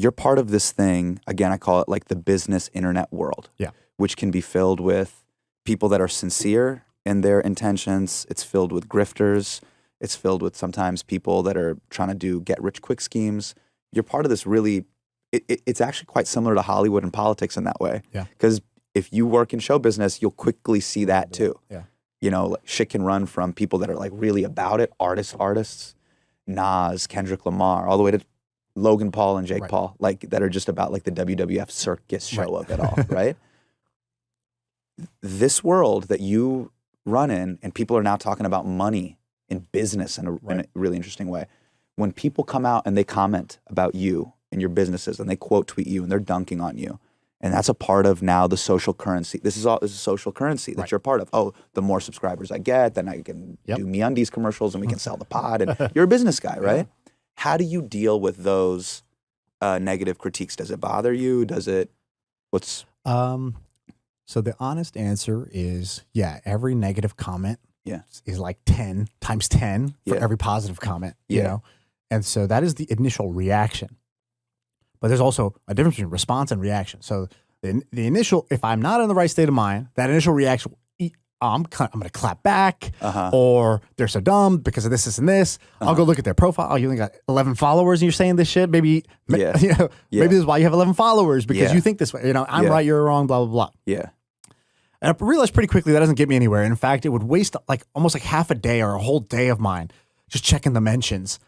you're part of this thing, again, I call it like the business internet world, which can be filled with people that are sincere in their intentions. It's filled with grifters. It's filled with sometimes people that are trying to do get-rich-quick schemes. You're part of this really, it's actually quite similar to Hollywood and politics in that way. Because if you work in show business, you'll quickly see that too. You know, like shit can run from people that are like really about it, artists, Nas, Kendrick Lamar, all the way to Logan Paul and Jake Paul, like that are just about like the WWF circus show of it all, right? This world that you run in, and people are now talking about money in business in a really interesting way. When people come out and they comment about you and your businesses and they quote tweet you and they're dunking on you, and that's a part of now the social currency. This is social currency that you're a part of. Oh, the more subscribers I get, then I can do MeUndies commercials and we can sell the pod. And you're a business guy, right? How do you deal with those negative critiques? Does it bother you? Does it? What's? So the honest answer is, every negative comment is like 10 times 10 for every positive comment, you know? And so that is the initial reaction. But there's also a difference between response and reaction. So the initial, if I'm not in the right state of mind, that initial reaction, I'm going to clap back, or they're so dumb because of this and this. I'll go look at their profile. Oh, you only got 11 followers and you're saying this shit? Maybe, maybe this is why you have 11 followers, because you think this way. You know, I'm right, you're wrong, blah, blah, blah. And I realized pretty quickly that doesn't get me anywhere. In fact, it would waste like almost like half a day or a whole day of mine just checking the mentions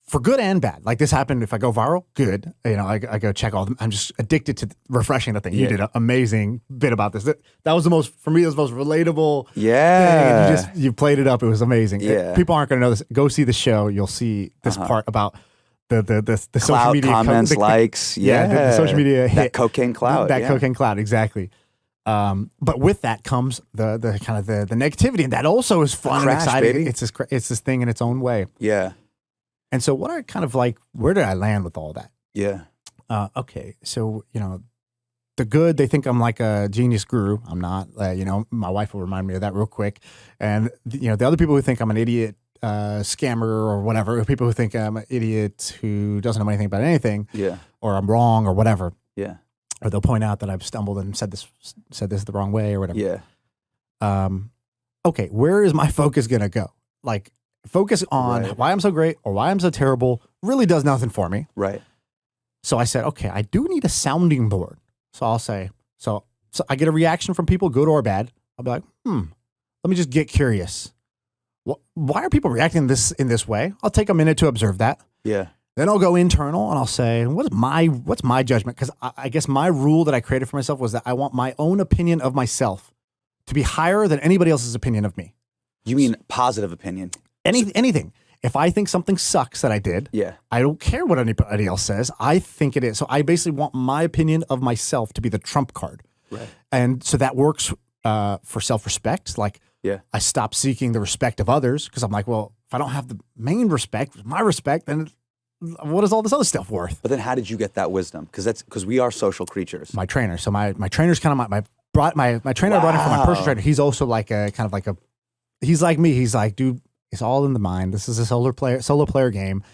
for good and bad. Like this happened, if I go viral, good. You know, I go check all of them. I'm just addicted to refreshing the thing. You did an amazing bit about this. That was the most, for me, it was the most relatable thing. You played it up. It was amazing. People aren't going to know this. Go see the show. You'll see this part about the social media comments, likes. The social media hit. That cocaine cloud. That cocaine cloud, exactly. But with that comes the kind of the negativity, and that also is fun and exciting. Baby. It's this thing in its own way. And so what I kind of like, where did I land with all that? Okay, so, you know, the good, they think I'm like a genius guru. I'm not. You know, my wife will remind me of that real quick. And, you know, the other people who think I'm an idiot scammer or whatever, people who think I'm an idiot who doesn't know anything about anything, or I'm wrong or whatever. Or they'll point out that I've stumbled and said this the wrong way or whatever. Okay, where is my focus going to go? Like, focus on why I'm so great or why I'm so terrible really does nothing for me. So I said, okay, I do need a sounding board. So I'll say, so I get a reaction from people, good or bad. I'll be like, let me just get curious. Why are people reacting in this way? I'll take a minute to observe that. Then I'll go internal and I'll say, what's my judgment? Because I guess my rule that I created for myself was that I want my own opinion of myself to be higher than anybody else's opinion of me. You mean positive opinion? Anything. If I think something sucks that I did, I don't care what anybody else says. I think it is. So I basically want my opinion of myself to be the trump card. And so that works for self-respect. Like, I stop seeking the respect of others because I'm like, well, if I don't have the main respect, my respect, then what is all this other stuff worth? But then how did you get that wisdom? Because we are social creatures. My trainer. So my trainer's kind of my trainer I brought in for my personal trainer. He's also like he's like me. He's like, dude, it's all in the mind. This is a solo player game.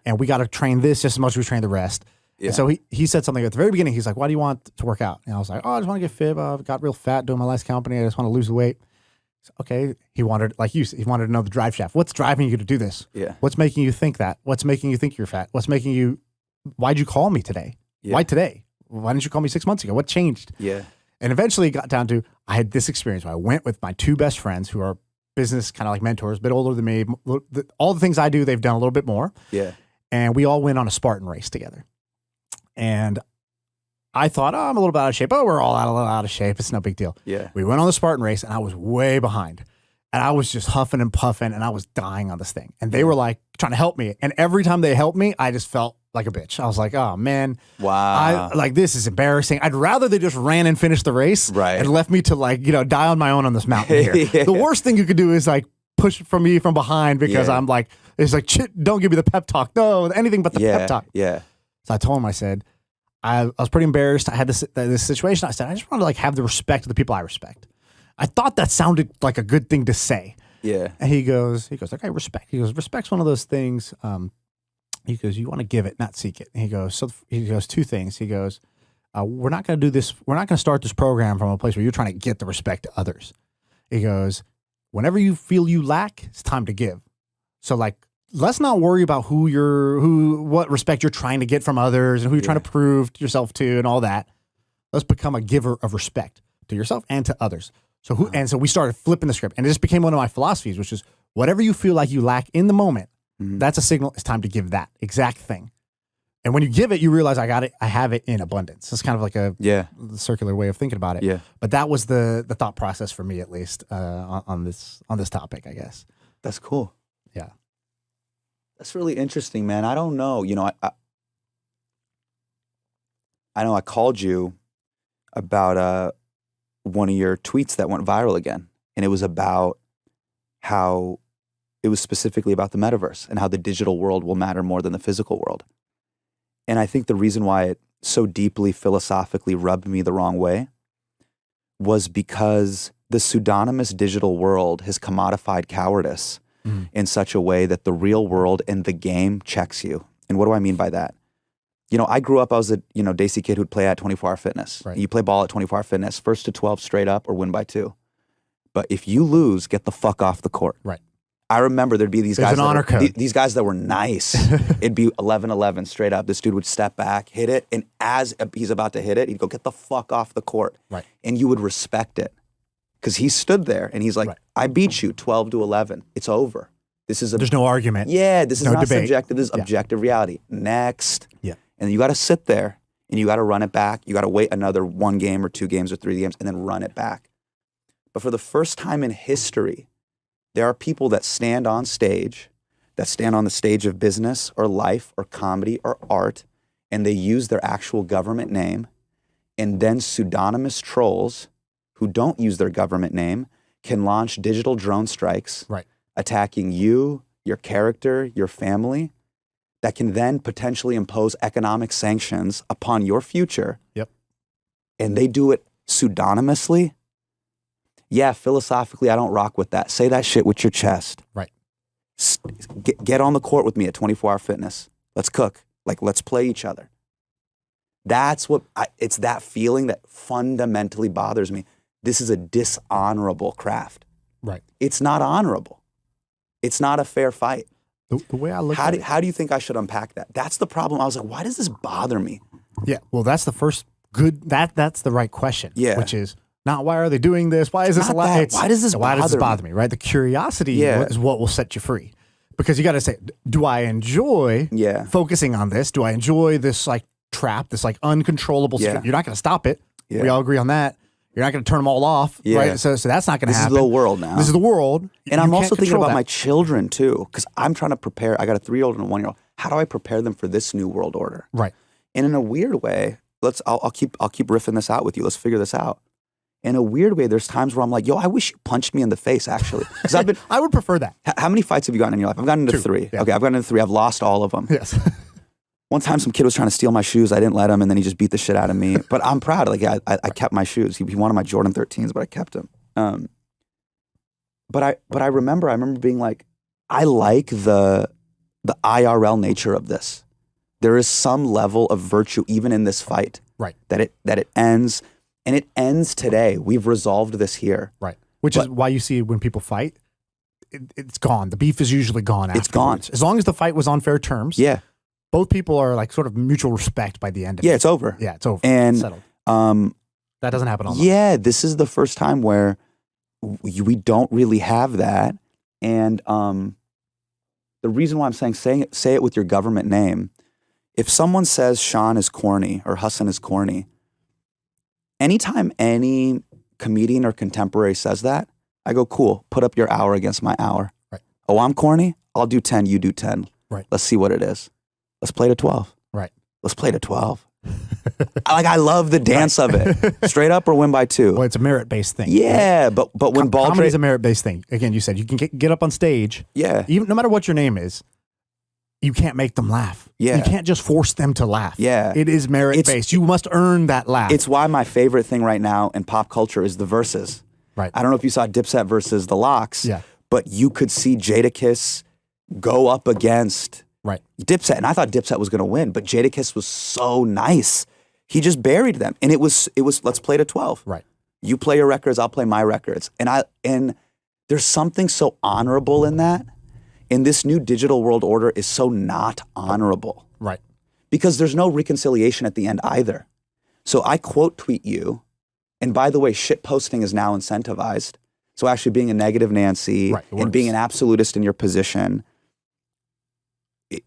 And we got to train this just as much as we train the rest. And so he said something at the very beginning. He's like, why do you want to work out? And I was like, I just want to get fit. I got real fat doing my last company. I just want to lose the weight. So, okay. He wanted, like you said, he wanted to know the drive shaft. What's driving you to do this? What's making you think that? What's making you think you're fat? Why'd you call me today? Why today? Why didn't you call me 6 months ago? What changed? And eventually it got down to, I had this experience where I went with my two best friends who are business kind of like mentors, a bit older than me. All the things I do, they've done a little bit more. And we all went on a Spartan race together. And I thought, I'm a little bit out of shape. We're all a little out of shape. It's no big deal. We went on the Spartan race and I was way behind. And I was just huffing and puffing and I was dying on this thing. And they were like trying to help me. And every time they helped me, I just felt like a bitch. I was like, oh man. This is embarrassing. I'd rather they just ran and finished the race and left me to like, die on my own on this mountain here. The worst thing you could do is like push from me from behind because I'm like, it's like, shit, don't give me the pep talk. No, anything but the pep talk. So I told him, I said, I was pretty embarrassed. I had this situation. I said, I just want to like have the respect of the people I respect. I thought that sounded like a good thing to say. And he goes, okay, respect. He goes, respect's one of those things He goes, you want to give it, not seek it. And he goes, two things. He goes, we're not going to do this. We're not going to start this program from a place where you're trying to get the respect to others. He goes, whenever you feel you lack, it's time to give. So like, let's not worry about what respect you're trying to get from others and who you're trying to prove yourself to and all that. Let's become a giver of respect to yourself and to others. So so we started flipping the script, and it just became one of my philosophies, which is whatever you feel like you lack in the moment, that's a signal. It's time to give that exact thing. And when you give it, you realize I got it. I have it in abundance. It's kind of like a circular way of thinking about it. Yeah. But that was the thought process for me, at least, on this topic, I guess. That's cool. Yeah. That's really interesting, man. I don't know. You know, I know I called you about one of your tweets that went viral again, and it was about how it was specifically about the metaverse and how the digital world will matter more than the physical world. And I think the reason why it so deeply philosophically rubbed me the wrong way was because the pseudonymous digital world has commodified cowardice in such a way that the real world and the game checks you. And what do I mean by that? You know, I grew up, I was a Daisy kid who'd play at 24 Hour Fitness. Right. You play ball at 24 Hour Fitness, 1st to 12 straight up or win by 2. But if you lose, get the fuck off the court. Right. I remember there'd be these guys. There's an honor code. These guys that were nice. It'd be 11-11 straight up. This dude would step back, hit it, and as he's about to hit it, he'd go, get the fuck off the court. Right. And you would respect it. Because he stood there and he's like, I beat you 12-11. It's over. There's no argument. Yeah, this is not debate. subjective. This is objective reality. Next. Yeah. And you got to sit there and you got to run it back. You got to wait another 1 game or 2 games or 3 games and then run it back. But for the first time in history, there are people that stand on stage, that stand on the stage of business or life or comedy or art, and they use their actual government name, and then pseudonymous trolls who don't use their government name can launch digital drone strikes, attacking you, your character, your family, that can then potentially impose economic sanctions upon your future. Yep. And they do it pseudonymously. Yeah, philosophically, I don't rock with that. Say that shit with your chest. Right. Get on the court with me at 24 Hour Fitness. Let's cook. Like, let's play each other. That's what, it's that feeling that fundamentally bothers me. This is a dishonorable craft. Right. It's not honorable. It's not a fair fight. The way I look at it. How do you think I should unpack that? That's the problem. I was like, why does this bother me? Yeah. Well, that's the first that's the right question. Yeah. Which is not why are they doing this? Why is this allowed? Why does this bother me? Right. The curiosity is what will set you free. Because you got to say, do I enjoy focusing on this? Do I enjoy this like trap, this like uncontrollable situation? You're not going to stop it. Yeah. We all agree on that. You're not going to turn them all off, right? So that's not going to happen. This is the world now. This is the world. And I'm also thinking about my children too, because I'm trying to prepare. I got a 3-year-old and a 1-year-old. How do I prepare them for this new world order? Right. And in a weird way, I'll keep riffing this out with you. Let's figure this out. In a weird way, there's times where I'm like, yo, I wish you punched me in the face, actually. Because I would prefer that. How many fights have you gotten in your life? I've gotten into 2. 3. Yeah. Okay, I've gotten into 3. I've lost all of them. Yes. One time some kid was trying to steal my shoes. I didn't let him, and then he just beat the shit out of me. But I'm proud. Like I kept my shoes. He wanted my Jordan 13s, but I kept them. But I remember being like, I like the IRL nature of this. There is some level of virtue even in this fight. Right. That it ends, and it ends today. We've resolved this here. Right. Which is why you see when people fight, it's gone. The beef is usually gone afterwards. It's gone. As long as the fight was on fair terms. Yeah. Both people are like sort of mutual respect by the end of it. Yeah, it's over. Yeah, it's over. And it's settled. That doesn't happen all the time. Yeah, this is the first time where we don't really have that. And the reason why I'm saying say it with your government name. If someone says Sean is corny or Hassan is corny, anytime any comedian or contemporary says that, I go, cool, put up your hour against my hour. Right. Oh, I'm corny? I'll do 10, you do 10. Right. Let's see what it is. Let's play to 12. Right. Let's play to 12. I love the dance of it. Straight up or win by 2. Well, it's a merit-based thing. Yeah, right? but when ball comedy is a merit-based thing. Again, you said you can get up on stage. Yeah. Even no matter what your name is, you can't make them laugh. Yeah. You can't just force them to laugh. Yeah. It is merit-based. You must earn that laugh. It's why my favorite thing right now in pop culture is the verses. Right. I don't know if you saw Dipset versus the Lox. Yeah. But you could see Jadakiss go up against Right. Dipset, and I thought Dipset was going to win, but Jadakiss was so nice. He just buried them, and it was let's play to 12. Right. You play your records, I'll play my records, and there's something so honorable in that. And this new digital world order is so not honorable. Right. Because there's no reconciliation at the end either. So I quote tweet you, and by the way, shit posting is now incentivized. So actually being a negative Nancy and being an absolutist in your position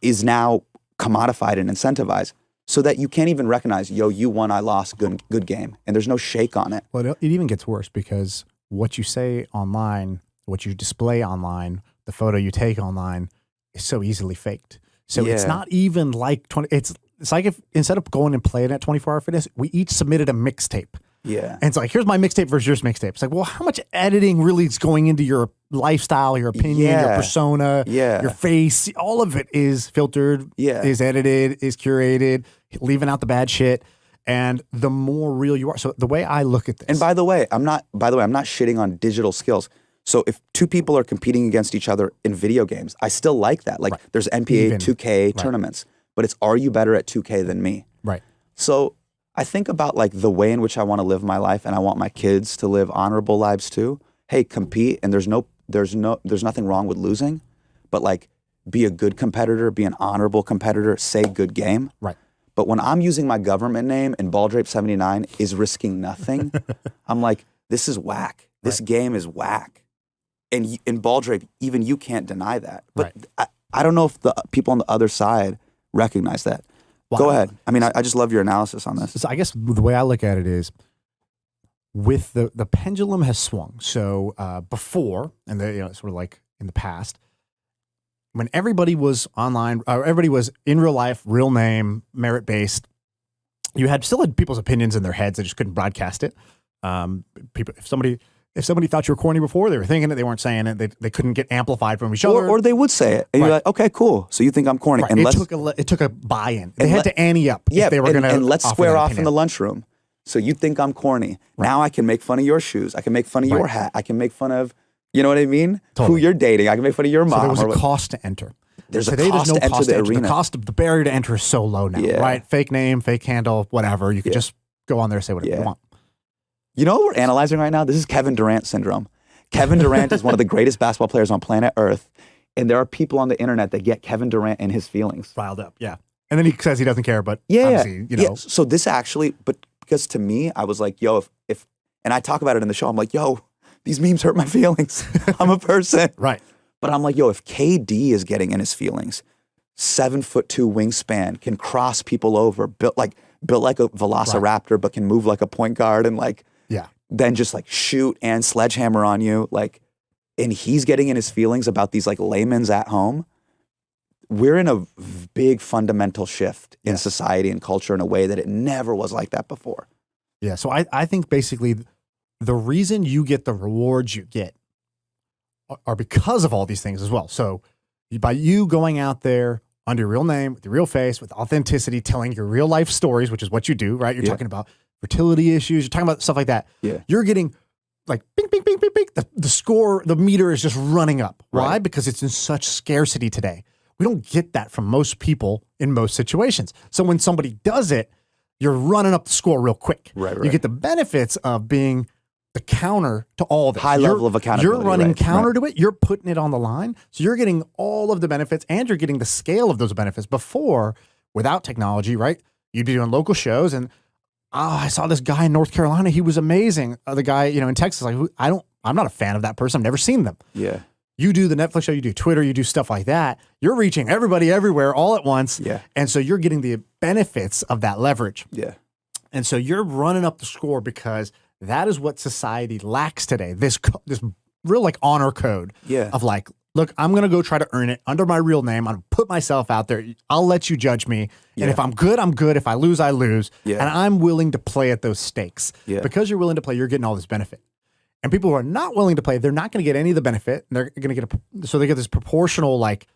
is now commodified and incentivized so that you can't even recognize, yo, you won, I lost, good game. And there's no shake on it. Well, it even gets worse because what you say online, what you display online, the photo you take online is so easily faked. So it's not even like it's like if instead of going and playing at 24-hour fitness, we each submitted a mixtape. Yeah. And it's like, here's my mixtape versus yours mixtape. It's like, well, how much editing really is going into your lifestyle, your opinion, your persona, your face? All of it is filtered, is edited, is curated, leaving out the bad shit. And the more real you are. So the way I look at this. And by the way, I'm not shitting on digital skills. So if two people are competing against each other in video games, I still like that. Like there's NBA 2K tournaments, but it's, are you better at 2K than me? Right. So I think about like the way in which I want to live my life, and I want my kids to live honorable lives too. Hey, compete, and there's nothing wrong with losing, but like be a good competitor, be an honorable competitor, say good game. Right. But when I'm using my government name and Balldrape79 is risking nothing, I'm like, this is whack. This game is whack. And in Balldrape, even you can't deny that. But I don't know if the people on the other side recognize that. Wow. Go ahead. I mean, I just love your analysis on this. So I guess the way I look at it is with the pendulum has swung. So before, and sort of like in the past, when everybody was online, everybody was in real life, real name, merit-based, you still had people's opinions in their heads. They just couldn't broadcast it. People, if somebody thought you were corny before, they were thinking it, they weren't saying it, they couldn't get amplified from each other. Or they would say it. And you're like, okay, cool. So you think I'm corny. Right. It took a buy-in. They had to ante up if they were going to. And let's square off in the lunchroom. So you think I'm corny. Right. Now I can make fun of your shoes. I can make fun of your hat. I can make fun of, you know what I mean? Totally. Who you're dating. I can make fun of your mom. So there was a cost to enter. Today, there's no cost to enter the arena. The cost of the barrier to enter is so low now, right? Fake name, fake handle, whatever. You could just go on there and say whatever you want. You know what we're analyzing right now? This is Kevin Durant syndrome. Kevin Durant is one of the greatest basketball players on planet Earth. And there are people on the internet that get Kevin Durant and his feelings riled up. Yeah. And then he says he doesn't care, but obviously, you know. So this actually, but because to me, I was like, yo, if, and I talk about it in the show, I'm like, yo, these memes hurt my feelings. I'm a person. Right. But I'm like, yo, if KD is getting in his feelings, 7'2" wingspan, can cross people over, built like a velociraptor, but can move like a point guard and like, then just like shoot and sledgehammer on you. Like, and he's getting in his feelings about these like layman's at home. We're in a big fundamental shift in society and culture in a way that it never was like that before. Yeah. So I think basically the reason you get the rewards you get are because of all these things as well. So by you going out there under your real name, with your real face, with authenticity, telling your real life stories, which is what you do, right? You're talking about fertility issues. You're talking about stuff like that. Yeah. You're getting like bing, bing, bing, bing, bing. The score, the meter is just running up. Why? Because it's in such scarcity today. We don't get that from most people in most situations. So when somebody does it, you're running up the score real quick. Right. You get the benefits of being the counter to all this. High level of accountability. You're running counter to it. You're putting it on the line. So you're getting all of the benefits and you're getting the scale of those benefits. Before, without technology, right? You'd be doing local shows and I saw this guy in North Carolina. He was amazing. The guy, in Texas, like I'm not a fan of that person. I've never seen them. Yeah. You do the Netflix show, you do Twitter, you do stuff like that. You're reaching everybody everywhere all at once. Yeah. And so you're getting the benefits of that leverage. Yeah. And so you're running up the score because that is what society lacks today. This real like honor code of like, look, I'm going to go try to earn it under my real name. I'm going to put myself out there. I'll let you judge me. Yeah. And if I'm good, I'm good. If I lose, I lose. Yeah. And I'm willing to play at those stakes. Yeah. Because you're willing to play, you're getting all this benefit. And people who are not willing to play, they're not going to get any of the benefit. They're going to get so they get this proportional, like,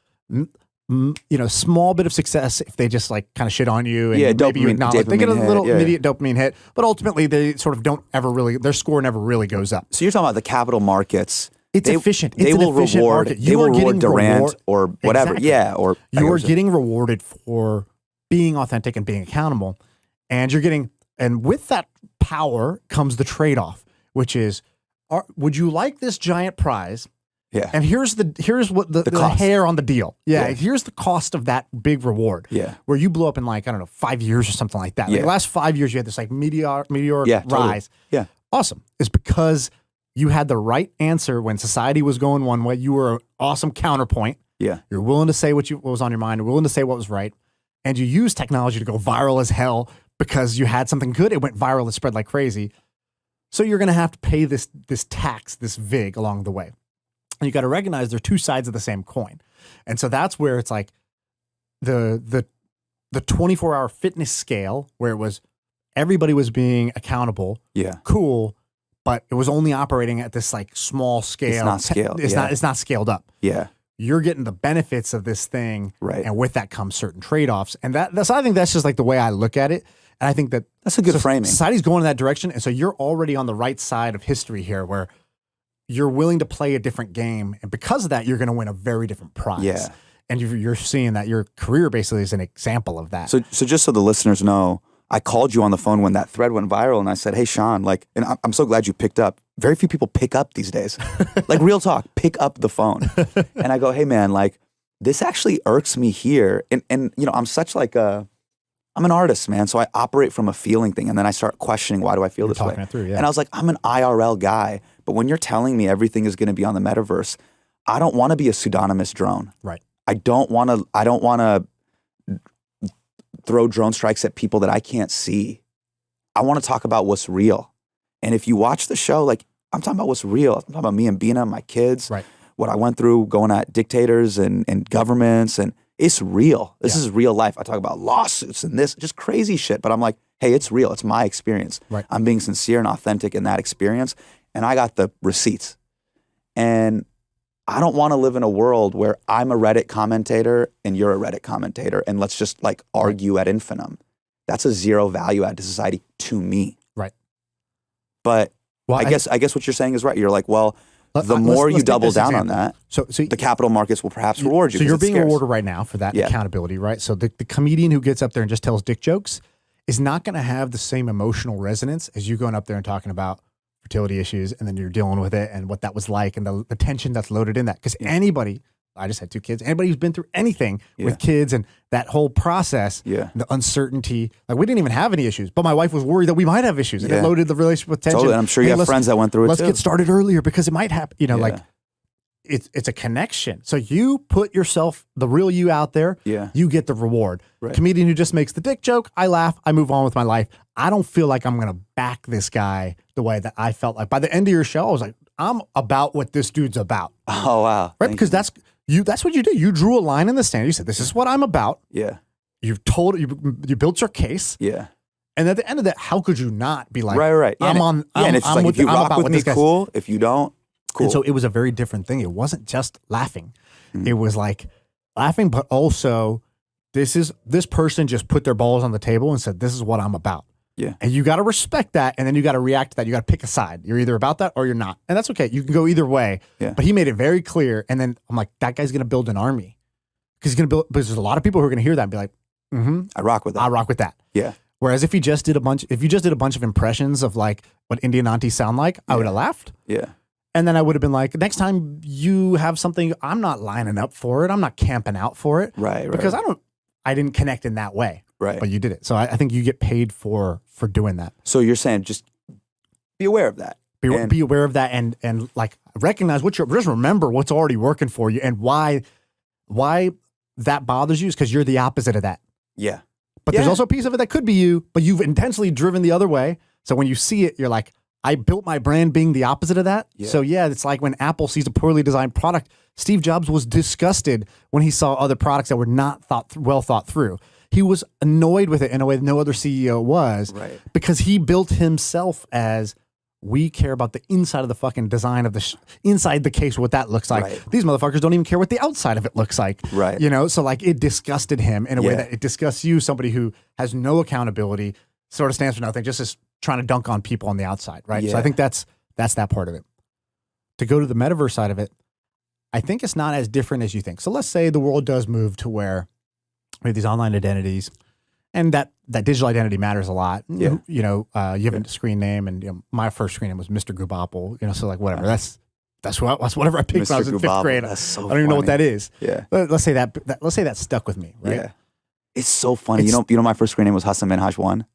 small bit of success if they just like kind of shit on you and maybe you acknowledge. They get a little immediate dopamine hit, but ultimately they sort of don't ever really, their score never really goes up. So you're talking about the capital markets It's efficient. It's they will reward. Market. They will reward Durant or whatever. Exactly. Yeah, or you are getting rewarded for being authentic and being accountable, and and with that power comes the trade-off, which is, would you like this giant prize? Yeah. And here's what the hair on the deal. Yeah, here's the cost of that big reward. Yeah. Where you blow up in like, I don't know, 5 years or something like that. Like the last 5 years you had this like meteoric rise. Totally. Yeah. Awesome. It's because you had the right answer when society was going one way. You were an awesome counterpoint. Yeah. You're willing to say what was on your mind. You're willing to say what was right. And you use technology to go viral as hell because you had something good. It went viral. It spread like crazy. So you're going to have to pay this tax, this VIG along the way. And you got to recognize they're two sides of the same coin. And so that's where it's like the 24-hour fitness scale where it was everybody was being accountable. Yeah. Cool. But it was only operating at this like small scale. It's not scaled. It's not scaled up. Yeah. You're getting the benefits of this thing. Right. And with that comes certain trade-offs. And I think that's just like the way I look at it. And I think that's a good framing. Society's going in that direction. And so you're already on the right side of history here where you're willing to play a different game. And because of that, you're going to win a very different prize. Yeah. And you're seeing that your career basically is an example of that. So just so the listeners know, I called you on the phone when that thread went viral and I said, hey, Sean, like, and I'm so glad you picked up. Very few people pick up these days. Like real talk, pick up the phone. And I go, hey man, like this actually irks me here. And you know, I'm such like I'm an artist, man. So I operate from a feeling thing. And then I start questioning, why do I feel this way? And I was like, I'm an IRL guy. But when you're telling me everything is going to be on the metaverse, I don't want to be a pseudonymous drone. Right. I don't want to throw drone strikes at people that I can't see. I want to talk about what's real. And if you watch the show, like I'm talking about what's real. I'm talking about me and Bina, my kids, right. What I went through going at dictators and governments, and it's real. This is real life. I talk about lawsuits and this, just crazy shit. But I'm like, hey, it's real. It's my experience. Right. I'm being sincere and authentic in that experience. And I got the receipts. And I don't want to live in a world where I'm a Reddit commentator and you're a Reddit commentator and let's just like argue ad infinitum. That's a zero value add to society to me. Right. But I guess what you're saying is right. You're like, well, the more you double down on that, so the capital markets will perhaps reward you. So you're being rewarded right now for that accountability, right? So the comedian who gets up there and just tells dick jokes is not going to have the same emotional resonance as you going up there and talking about fertility issues, and then you're dealing with it and what that was like and the tension that's loaded in that. Because anybody, I just had 2 kids, anybody who's been through anything with kids and that whole process, the uncertainty, like we didn't even have any issues, but my wife was worried that we might have issues and it loaded the relationship with tension. Totally. And I'm sure you have friends that went through it Let's too. get started earlier because it might happen, you know, like it's a connection. So you put yourself, the real you out there, you get the reward. Right. Comedian who just makes the dick joke, I laugh, I move on with my life. I don't feel like I'm going to back this guy the way that I felt like. By the end of your show, I was like, I'm about what this dude's about. Oh, wow. Right? Because that's what you did. You drew a line in the sand. You said, this is what I'm about. Yeah. You built your case. Yeah. And at the end of that, how could you not be like, right. I'm on. Yeah, and if you rock with me, cool. If you don't, cool. And so it was a very different thing. It wasn't just laughing. It was like laughing, but also this person just put their balls on the table and said, this is what I'm about. Yeah. And you got to respect that. And then you got to react to that. You got to pick a side. You're either about that or you're not. And that's okay. You can go either way. Yeah. But he made it very clear. And then I'm like, that guy's going to build an army. Because because there's a lot of people who are going to hear that and be like, I rock with that. I rock with that. Yeah. Whereas if you just did a bunch of impressions of like what Indian aunties sound like, I would have laughed. Yeah. And then I would have been like, next time you have something, I'm not lining up for it. I'm not camping out for it. Right. Because I didn't connect in that way. Right. But you did it. So I think you get paid for doing that. So you're saying just be aware of that. Be aware of that and like recognize just remember what's already working for you and why that bothers you is because you're the opposite of that. Yeah. But there's also a piece of it that could be you, but you've intentionally driven the other way. So when you see it, you're like, I built my brand being the opposite of that. Yeah. So it's like when Apple sees a poorly designed product, Steve Jobs was disgusted when he saw other products that were not well thought through. He was annoyed with it in a way that no other CEO was, because he built himself as, we care about the inside of the fucking design of the inside the case, what that looks like. Right. These motherfuckers don't even care what the outside of it looks like. Right. You know, so like it disgusted him in a way that it disgusts you, somebody who has no accountability, sort of stands for nothing, just is trying to dunk on people on the outside. Right. Yeah. So I think that's that part of it. to go to the metaverse side of it, I think it's not as different as you think. So let's say the world does move to where we have these online identities, and that digital identity matters a lot. Yeah. You have a screen name, and my first screen name was Mr. Goobapple. So like whatever. That's whatever I picked when I was in 5th grade. That's so I don't even know what that is. Yeah. Let's say that stuck with me. Right. Yeah. It's so funny. You know, my first screen name was Hassan Minhaj 1.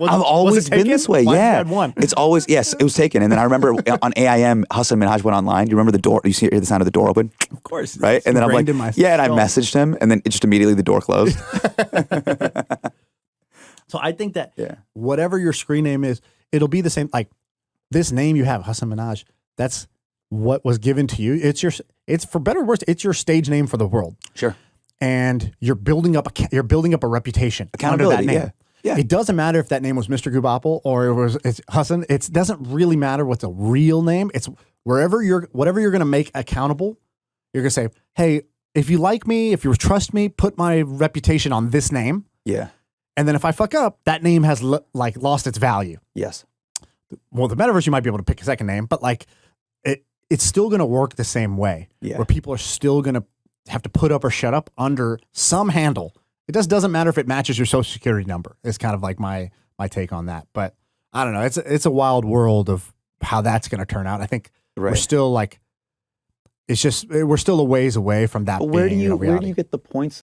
I've always been this way. Yeah. It's always, yes, it was taken. And then I remember on AIM, Hassan Minhaj went online. You remember the door? You hear the sound of the door open? Of course. Right? And then I'm like, yeah, and I messaged him, and then it just immediately the door closed. So I think that whatever your screen name is, it'll be the same. Like this name you have, Hassan Minhaj, that's what was given to you. It's for better or worse, it's your stage name for the world. Sure. And you're building up a reputation under that name. Yeah. It doesn't matter if that name was Mr. Goobapple or it's Hassan. It doesn't really matter what's a real name. It's whatever you're going to make accountable. You're going to say, hey, if you like me, if you trust me, put my reputation on this name. Yeah. And then if I fuck up, that name has lost its value. Yes. Well, the metaverse, you might be able to pick a second name, but like it's still going to work the same way. Yeah. Where people are still going to have to put up or shut up under some handle. It just doesn't matter if it matches your social security number. It's kind of like my take on that. But I don't know. It's a wild world of how that's going to turn out. I think we're still we're still a ways away from that. But where do you get the points